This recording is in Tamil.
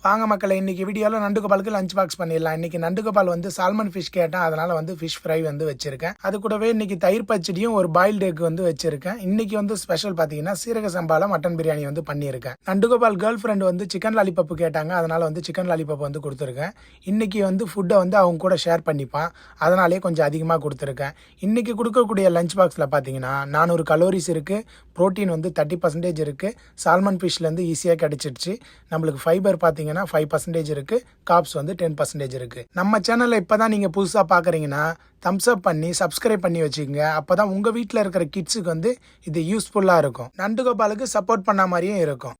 வாங்க மக்களே, இன்னைக்கு வீடியோவில் நண்டுகோபாலுக்கு லஞ்ச் பாக்ஸ் பண்ணிடலாம். இன்னைக்கு நண்டுகோபால் வந்து சால்மன் ஃபிஷ் கேட்டேன், அதனால வந்து ஃபிஷ் ஃப்ரை வந்து வச்சிருக்கேன். அது கூடவே இன்னைக்கு தயிர் பச்சடியும் ஒரு பாயில்டு எக் வந்து வச்சிருக்கேன். இன்னைக்கு வந்து ஸ்பெஷல் பார்த்தீங்கன்னா சீரக சம்பால மட்டன் பிரியாணி வந்து பண்ணியிருக்கேன். நண்டுகோபால் கேர்ள் ஃப்ரெண்ட் வந்து சிக்கன் லாலிபப் கேட்டாங்க, அதனால வந்து சிக்கன் லாலிபப் வந்து கொடுத்துருக்கேன். இன்னைக்கு வந்து ஃபுட்டை வந்து அவங்க கூட ஷேர் பண்ணிப்பான், அதனாலே கொஞ்சம் அதிகமாக கொடுத்துருக்கேன். இன்னைக்கு கொடுக்கக்கூடிய லஞ்ச் பாக்ஸில் பார்த்தீங்கன்னா 400 கலோரிஸ் இருக்குது, ப்ரோட்டீன் வந்து 30% இருக்குது, சால்மன் ஃபிஷ்லேருந்து ஈஸியாக கிடைச்சிடுச்சு. நம்மளுக்கு ஃபைபர் பார்த்தீங்கன்னா 5% இருக்கு, காப்ஸ் வந்து 10% இருக்கு. நம்ம சேனலை இப்பதான் நீங்க புதுசா பாக்குறீங்கன்னா தம்ஸ் அப் பண்ணி சப்ஸ்கிரைப் பண்ணி வச்சுக்கோங்க. அப்பதான் உங்க வீட்டில் இருக்கிற கிட்ஸுக்கு வந்து இது யூஸ்ஃபுல்லா இருக்கும், நண்டுகோபாலுக்கு சப்போர்ட் பண்ண மாதிரியும் இருக்கும்.